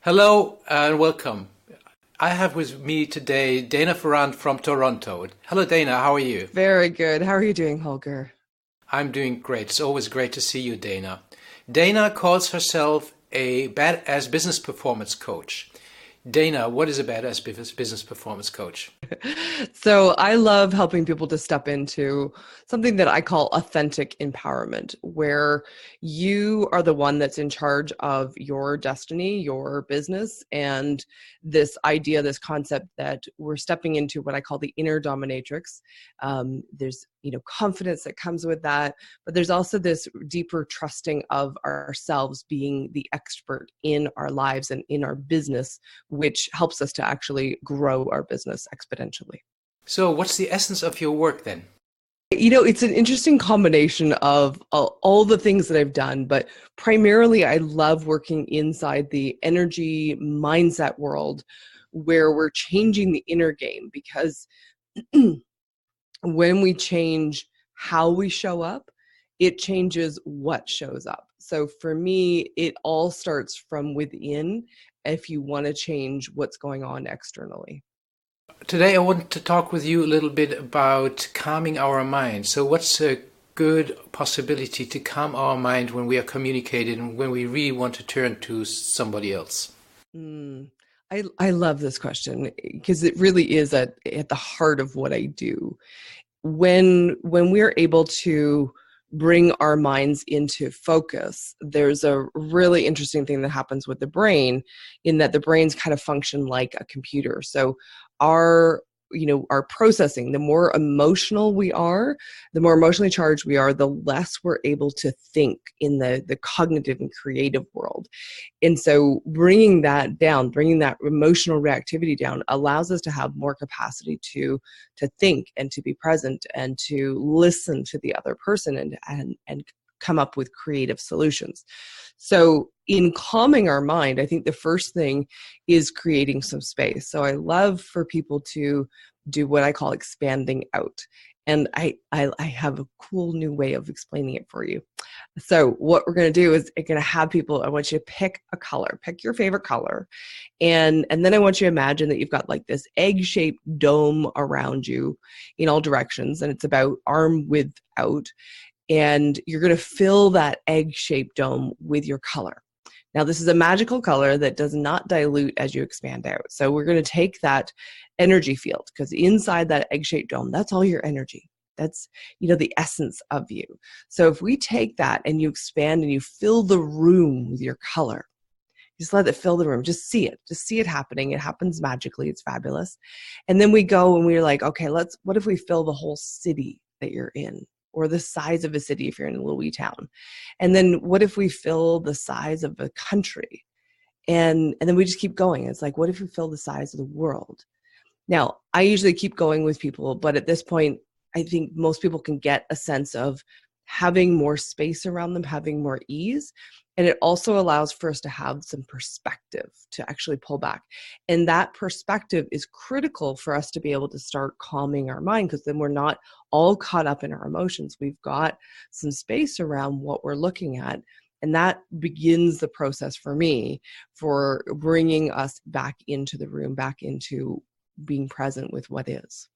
Hello and welcome. I have with me today Dana Pharant from Toronto. Hello, Dana. How are you? Very good. How are you doing, Holger? I'm doing great. It's always great to see you, Dana. Dana calls herself a badass business performance coach. Dana, what is a badass business performance coach? So I love helping people to step into something that I call authentic empowerment, where you are the one that's in charge of your destiny, your business, and this idea, this concept that we're stepping into what I call the inner dominatrix. There's confidence that comes with that, but there's also this deeper trusting of ourselves being the expert in our lives and in our business, which helps us to actually grow our business exponentially. So, what's the essence of your work then? It's an interesting combination of all the things that I've done, but primarily I love working inside the energy mindset world where we're changing the inner game because when we change how we show up, it changes what shows up. So for me, it all starts from within if you want to change what's going on externally. Today, I want to talk with you a little bit about calming our mind. So, what's a good possibility to calm our mind when we are communicating and when we really want to turn to somebody else? Mm. I love this question because it really is at the heart of what I do. When we're able to bring our minds into focus, there's a really interesting thing that happens with the brain in that the brains kind of function like a computer. So our our processing, the more emotional we are, the more emotionally charged we are, the less we're able to think in the cognitive and creative world. And so bringing that down, bringing that emotional reactivity down allows us to have more capacity to think and to be present and to listen to the other person and come up with creative solutions. So in calming our mind, I think the first thing is creating some space. So I love for people to do what I call expanding out. And I have a cool new way of explaining it for you. So what we're going to do is I'm going to have people, I want you to pick a color, pick your favorite color. And then I want you to imagine that you've got like this egg-shaped dome around you in all directions. And it's about arm width out. And you're going to fill that egg-shaped dome with your color. Now, this is a magical color that does not dilute as you expand out. So we're going to take that energy field because inside that egg-shaped dome, that's all your energy. That's, the essence of you. So if we take that and you expand and you fill the room with your color, just let it fill the room. Just see it. Just see it happening. It happens magically. It's fabulous. And then we go and we're like, okay, what if we fill the whole city that you're in? Or the size of a city if you're in a little wee town. And then what if we fill the size of a country? And then we just keep going. It's like, what if we fill the size of the world? Now, I usually keep going with people, but at this point, I think most people can get a sense of having more space around them, having more ease. And it also allows for us to have some perspective to actually pull back. And that perspective is critical for us to be able to start calming our mind because then we're not all caught up in our emotions. We've got some space around what we're looking at. And that begins the process for me for bringing us back into the room, back into being present with what is.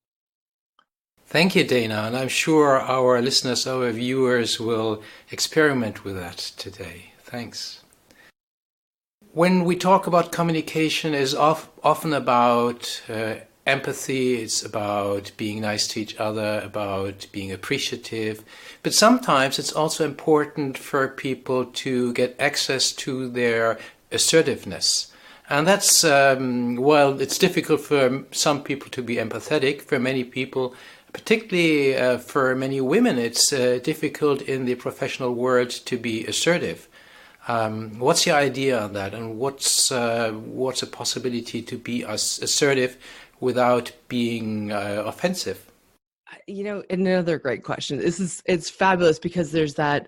Thank you, Dana, and I'm sure our listeners, our viewers will experiment with that today. Thanks. When we talk about communication, it's often about empathy, it's about being nice to each other, about being appreciative, but sometimes it's also important for people to get access to their assertiveness. And that's, well, it's difficult for some people to be empathetic. For many people, particularly for many women, it's difficult in the professional world to be assertive. What's your idea on that, and what's a possibility to be assertive without being offensive? Another great question. It's fabulous because there's that.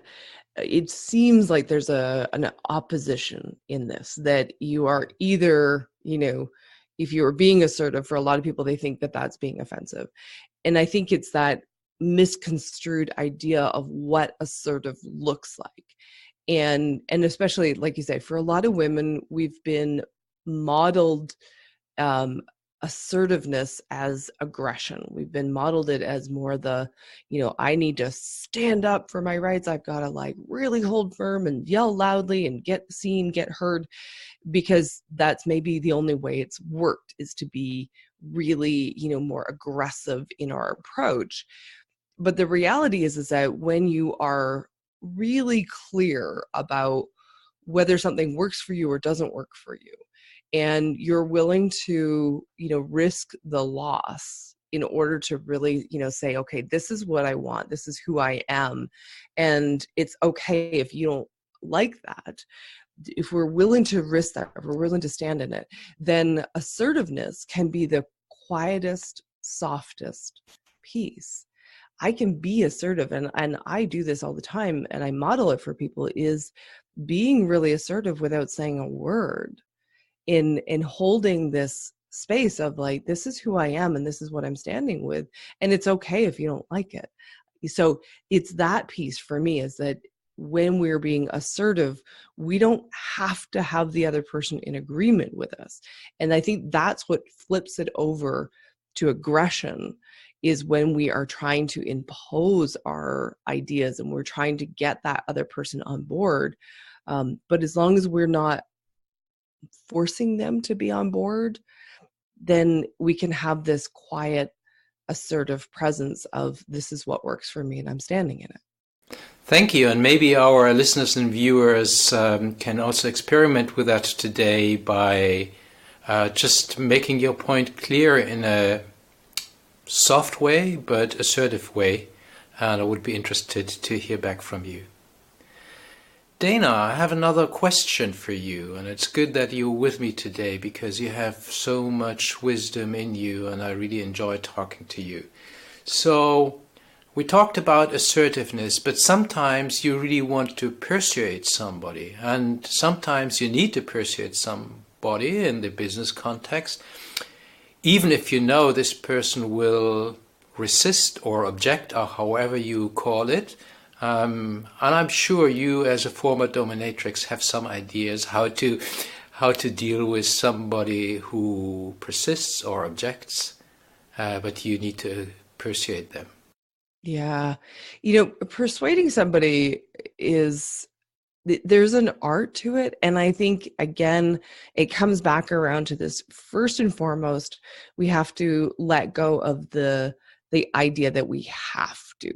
It seems like there's an opposition in this that you are either, if you are being assertive, for a lot of people, they think that that's being offensive. And I think it's that misconstrued idea of what assertive looks like. And especially, like you say, for a lot of women, we've been modeled um, assertiveness as aggression. We've been modeled it as more the, I need to stand up for my rights. I've got to like really hold firm and yell loudly and get seen, get heard, because that's maybe the only way it's worked, is to be really, more aggressive in our approach. But the reality is that when you are really clear about whether something works for you or doesn't work for you, and you're willing to, risk the loss in order to really, say, okay, this is what I want, this is who I am, and it's okay if you don't like that. If we're willing to risk that, if we're willing to stand in it, then assertiveness can be the quietest, softest piece. I can be assertive, and I do this all the time, and I model it for people, is being really assertive without saying a word, in holding this space of like, this is who I am and this is what I'm standing with, and it's okay if you don't like it. So it's that piece for me, is that when we're being assertive, we don't have to have the other person in agreement with us. And I think that's what flips it over to aggression, is when we are trying to impose our ideas and we're trying to get that other person on board. But as long as we're not forcing them to be on board, then we can have this quiet, assertive presence of, this is what works for me and I'm standing in it. Thank you. And maybe our listeners and viewers can also experiment with that today by just making your point clear in a soft way, but assertive way. And I would be interested to hear back from you. Dana, I have another question for you, and it's good that you're with me today because you have so much wisdom in you, and I really enjoy talking to you. So, we talked about assertiveness, but sometimes you really want to persuade somebody, and sometimes you need to persuade somebody in the business context, even if you know this person will resist or object, or however you call it. And I'm sure you, as a former dominatrix, have some ideas how to deal with somebody who persists or objects, but you need to persuade them. Yeah. Persuading somebody there's an art to it. And I think, again, it comes back around to this. First and foremost, we have to let go of the idea that we have to.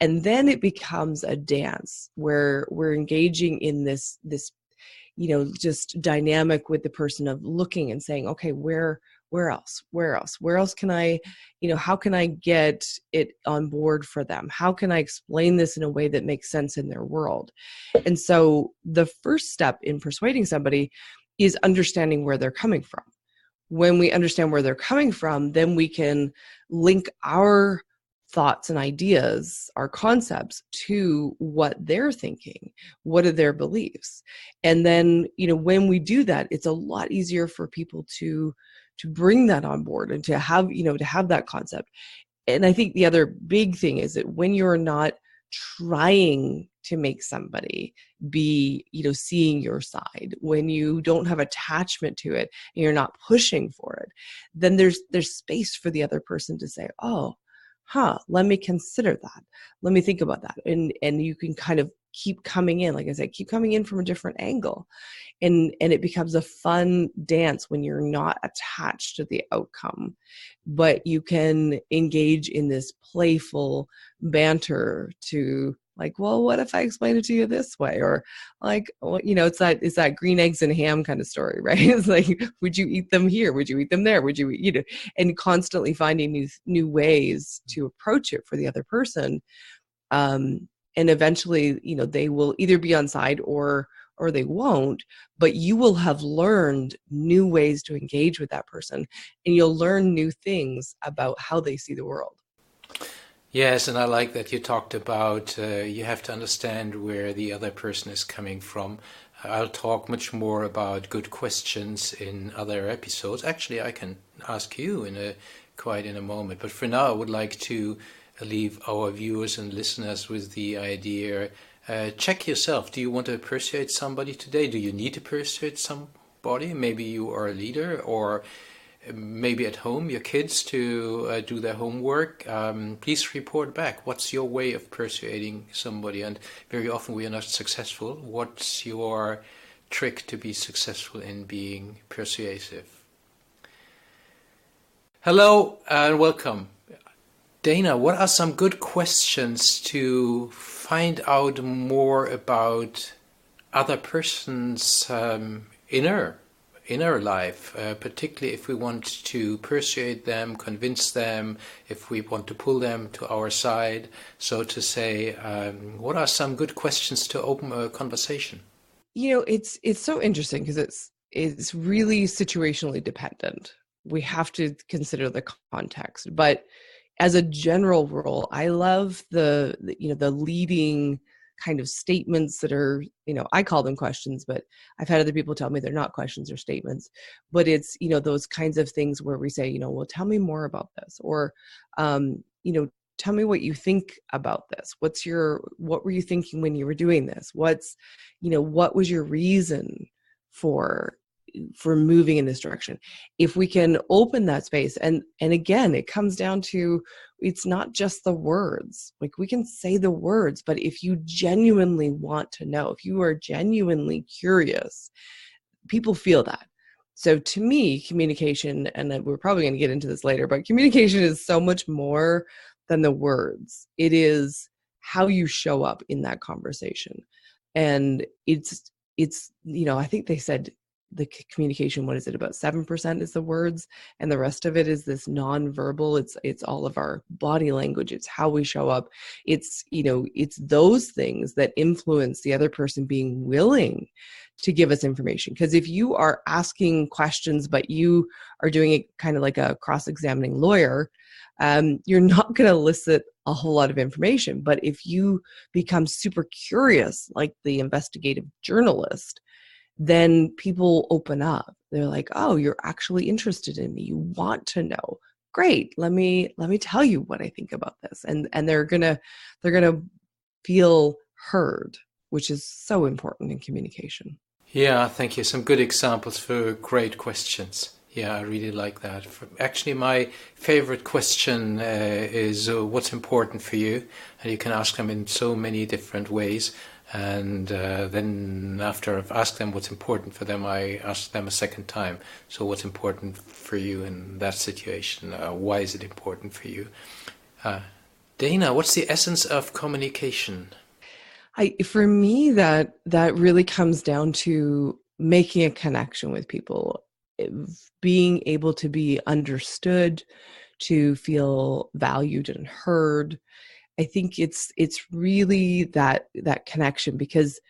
And then it becomes a dance where we're engaging in this, just dynamic with the person of looking and saying, okay, where else can I, how can I get it on board for them? How can I explain this in a way that makes sense in their world? And so the first step in persuading somebody is understanding where they're coming from. When we understand where they're coming from, then we can link our thoughts and ideas, our concepts, to what they're thinking, what are their beliefs. And then, when we do that, it's a lot easier for people to bring that on board and to have that concept. And I think the other big thing is that when you're not trying to make somebody be, seeing your side, when you don't have attachment to it and you're not pushing for it, then there's space for the other person to say, oh, let me consider that. Let me think about that. And you can kind of keep coming in, like I said, keep coming in from a different angle. And it becomes a fun dance when you're not attached to the outcome, but you can engage in this playful banter to, like, well, what if I explain it to you this way? Or like, it's that green eggs and ham kind of story, right? It's like, would you eat them here? Would you eat them there? Would you, and constantly finding new ways to approach it for the other person. And eventually, they will either be on side or they won't, but you will have learned new ways to engage with that person, and you'll learn new things about how they see the world. Yes, and I like that you talked about you have to understand where the other person is coming from. I'll talk much more about good questions in other episodes. Actually, I can ask you in a moment. But for now, I would like to leave our viewers and listeners with the idea, check yourself. Do you want to persuade somebody today? Do you need to persuade body. Maybe you are a leader, or maybe at home, your kids to do their homework. Please report back. What's your way of persuading somebody? And very often we are not successful. What's your trick to be successful in being persuasive? Hello and welcome. Dana, what are some good questions to find out more about other person's inner life, particularly if we want to persuade them, convince them, if we want to pull them to our side, so to say? What are some good questions to open a conversation? It's so interesting because it's really situationally dependent. We have to consider the context, but as a general rule, I love the leading kind of statements that are, I call them questions, but I've had other people tell me they're not questions or statements, but it's, those kinds of things where we say, well, tell me more about this, or, tell me what you think about this. What were you thinking when you were doing this? What was your reason for moving in this direction? If we can open that space, and again, it comes down to, it's not just the words. Like, we can say the words, but if you genuinely want to know, if you are genuinely curious, people feel that. So to me, communication, and we're probably going to get into this later, but communication is so much more than the words. It is how you show up in that conversation. And it's I think they said the communication, what is it, about 7% is the words, and the rest of it is this nonverbal. It's all of our body language. It's how we show up. It's those things that influence the other person being willing to give us information. Because if you are asking questions, but you are doing it kind of like a cross-examining lawyer, you're not going to elicit a whole lot of information. But if you become super curious, like the investigative journalist, then people open up. They're like, oh, you're actually interested in me. You want to know. Great. Let me tell you what I think about this. And they're gonna feel heard, which is so important in communication. Yeah, thank you. Some good examples for great questions. Yeah, I really like that. Actually, my favorite question is what's important for you? And you can ask them in so many different ways. And then after I've asked them what's important for them, I ask them a second time. So what's important for you in that situation? Why is it important for you? Dana, what's the essence of communication? For me, that really comes down to making a connection with people, being able to be understood, to feel valued and heard. I think it's really that connection, because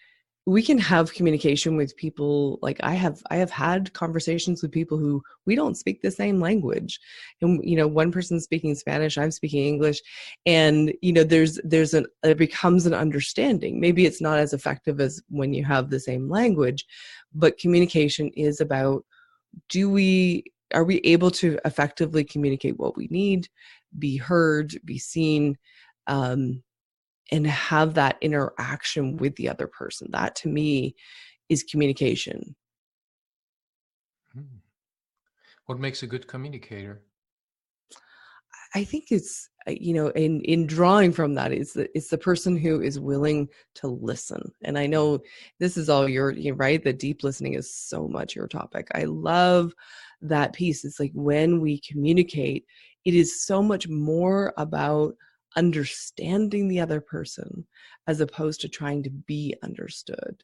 we can have communication with people. Like, I have had conversations with people who we don't speak the same language, and one person's speaking Spanish, I'm speaking English, and it becomes an understanding. Maybe it's not as effective as when you have the same language, but communication is about, are we able to effectively communicate what we need, be heard, be seen, and have that interaction with the other person. That, to me, is communication. What makes a good communicator? I think it's, in drawing from that, it's the person who is willing to listen. And I know this is all you're right. The deep listening is so much your topic. I love that piece. It's like, when we communicate, it is so much more about understanding the other person as opposed to trying to be understood.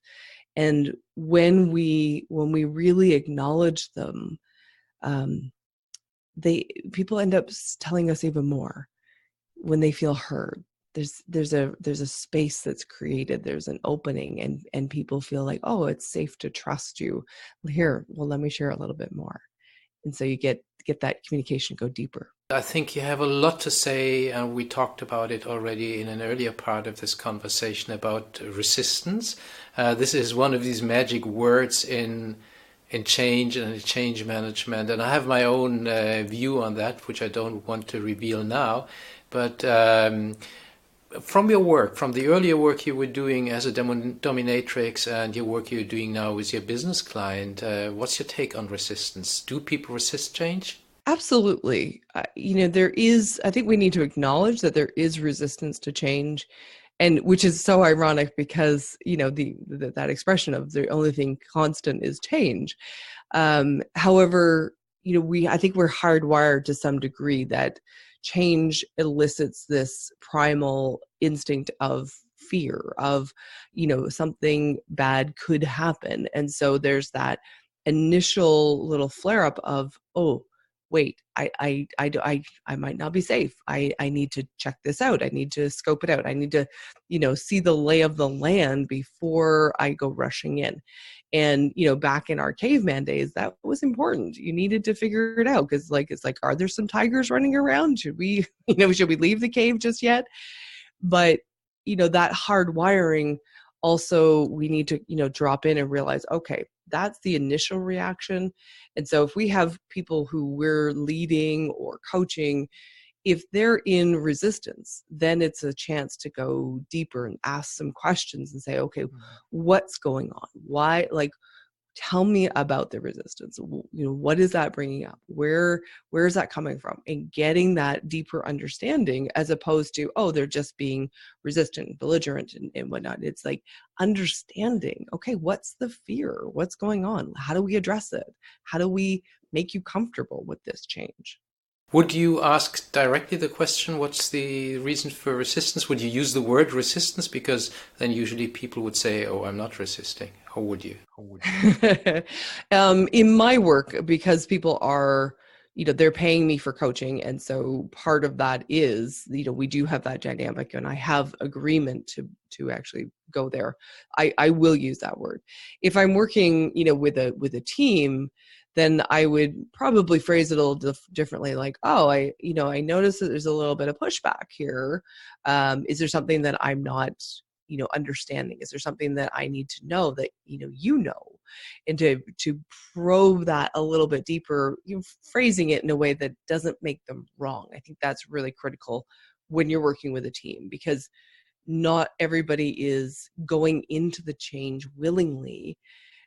And when we really acknowledge them, people end up telling us even more when they feel heard. There's a space that's created. There's an opening, and people feel like, oh, it's safe to trust you. Here, well, let me share a little bit more. And so you get that communication go deeper. I think you have a lot to say, and we talked about it already in an earlier part of this conversation about resistance. This is one of these magic words in change and change management, and I have my own view on that, which I don't want to reveal now. But From your work, from the earlier work you were doing as a dominatrix and your work you're doing now with your business client, what's your take on resistance? Do people resist change? Absolutely. I think we need to acknowledge that there is resistance to change, and which is so ironic because, that expression of the only thing constant is change. However, I think we're hardwired to some degree that change elicits this primal instinct of fear of, something bad could happen. And so there's that initial little flare up of, oh, wait, I might not be safe. I need to check this out. I need to scope it out. I need to, see the lay of the land before I go rushing in. And, back in our caveman days, that was important. You needed to figure it out because it's like, are there some tigers running around? Should we, should we leave the cave just yet? But, that hard wiring also, we need to, drop in and realize, okay, that's the initial reaction. And so if we have people who we're leading or coaching, if they're in resistance, then it's a chance to go deeper and ask some questions and say, okay, what's going on? Why, tell me about the resistance. What is that bringing up? Where is that coming from? And getting that deeper understanding, as opposed to, oh, they're just being resistant, belligerent, and whatnot. It's like understanding, okay, what's the fear? What's going on? How do we address it? How do we make you comfortable with this change? Would you ask directly the question, what's the reason for resistance? Would you use the word resistance? Because then usually people would say, oh, I'm not resisting. How would you? In my work, because people are, they're paying me for coaching. And so part of that is, we do have that dynamic, and I have agreement to actually go there. I will use that word. If I'm working, with a team, then I would probably phrase it a little differently, like, oh, I noticed that there's a little bit of pushback here. Is there something that I'm not, understanding? Is there something that I need to know that, and to probe that a little bit deeper, phrasing it in a way that doesn't make them wrong. I think that's really critical when you're working with a team, because not everybody is going into the change willingly.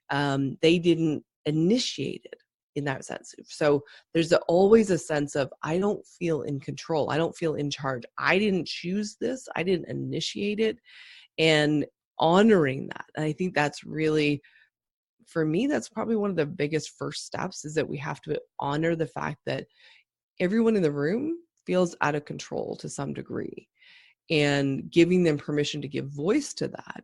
They didn't initiate it in that sense. So there's always a sense of, I don't feel in control. I don't feel in charge. I didn't choose this. I didn't initiate it. And honoring that. And I think that's really, for me, that's probably one of the biggest first steps, is that we have to honor the fact that everyone in the room feels out of control to some degree, and giving them permission to give voice to that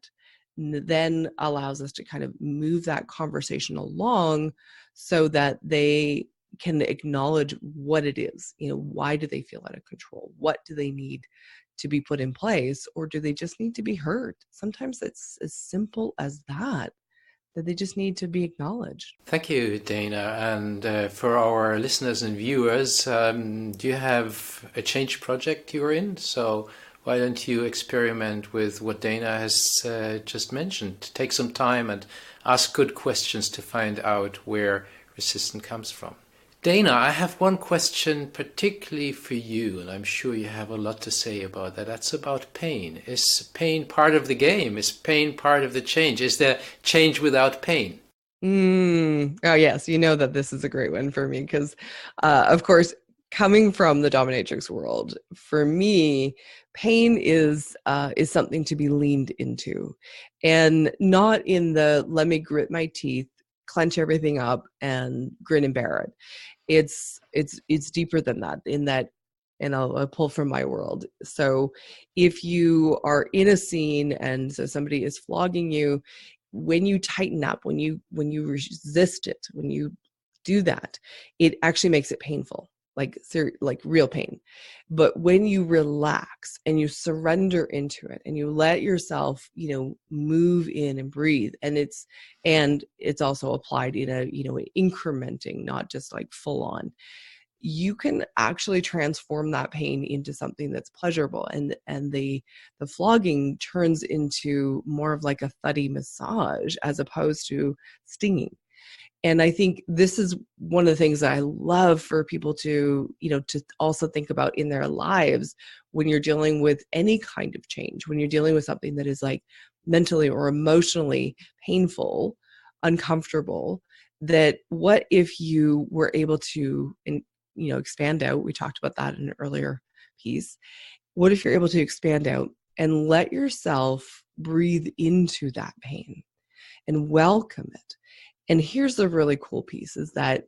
then allows us to kind of move that conversation along so that they can acknowledge what it is. Why do they feel out of control? What do they need to be put in place? Or do they just need to be heard? Sometimes it's as simple as that they just need to be acknowledged. Thank you, Dana. And for our listeners and viewers, do you have a change project you're in? So why don't you experiment with what Dana has just mentioned? Take some time and ask good questions to find out where resistance comes from. Dana, I have one question particularly for you, and I'm sure you have a lot to say about that. That's about pain. Is pain part of the game? Is pain part of the change? Is there change without pain? Oh, yes. You know that this is a great one for me because, of course, coming from the dominatrix world, for me, pain is something to be leaned into, and not in the let me grit my teeth, clench everything up, and grin and bear it. It's deeper than that, in that, and I'll pull from my world. So if you are in a scene and so somebody is flogging you, when you tighten up, when you resist it, when you do that, it actually makes it painful, like real pain. But when you relax and you surrender into it and you let yourself, move in and breathe, and it's also applied in a, incrementing, not just like full on, you can actually transform that pain into something that's pleasurable. And the flogging turns into more of like a thuddy massage as opposed to stinging. And I think this is one of the things that I love for people to, to also think about in their lives when you're dealing with any kind of change, when you're dealing with something that is like mentally or emotionally painful, uncomfortable, that what if you were able to, expand out? We talked about that in an earlier piece. What if you're able to expand out and let yourself breathe into that pain and welcome it? And here's the really cool piece is that,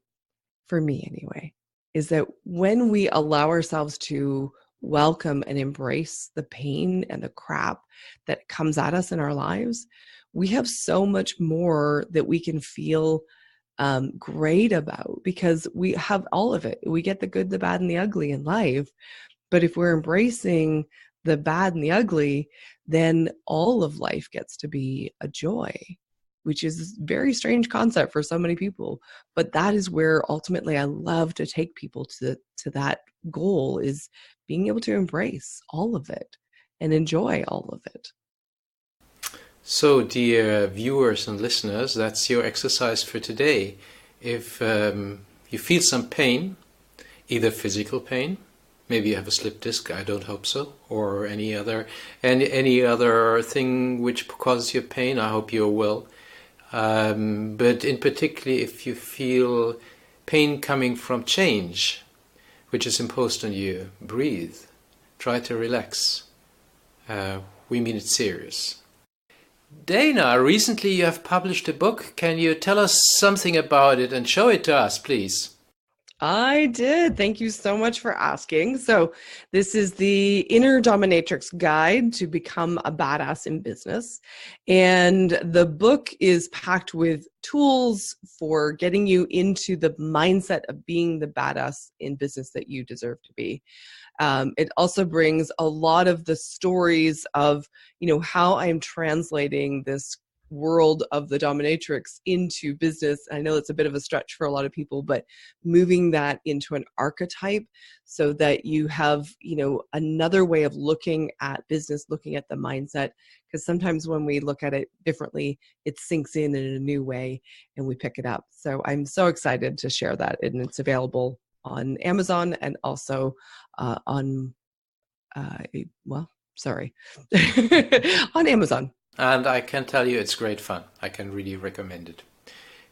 for me anyway, is that when we allow ourselves to welcome and embrace the pain and the crap that comes at us in our lives, we have so much more that we can feel great about, because we have all of it. We get the good, the bad, and the ugly in life. But if we're embracing the bad and the ugly, then all of life gets to be a joy, which is a very strange concept for so many people. But that is where ultimately I love to take people to that goal, is being able to embrace all of it and enjoy all of it. So, dear viewers and listeners, that's your exercise for today. If you feel some pain, either physical pain, maybe you have a slipped disc, I don't hope so, or any other thing which causes you pain, I hope you're well. But in particular, if you feel pain coming from change, which is imposed on you, breathe. Try to relax. We mean it serious. Dana, recently you have published a book. Can you tell us something about it and show it to us, please? I did. Thank you so much for asking. So this is the Inner Dominatrix Guide to Become a Badass in Business. And the book is packed with tools for getting you into the mindset of being the badass in business that you deserve to be. It also brings a lot of the stories of, how I'm translating this world of the dominatrix into business. I know it's a bit of a stretch for a lot of people, but moving that into an archetype so that you have, another way of looking at business, looking at the mindset, because sometimes when we look at it differently, it sinks in a new way and we pick it up. So I'm so excited to share that, and it's available on Amazon and also on on Amazon. And I can tell you it's great fun. I can really recommend it.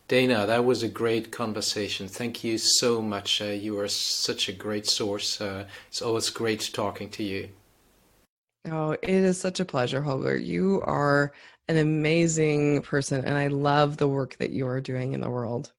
Dana, that was a great conversation. Thank you so much. You are such a great source. It's always great talking to you. Oh, it is such a pleasure, Holger. You are an amazing person, and I love the work that you are doing in the world.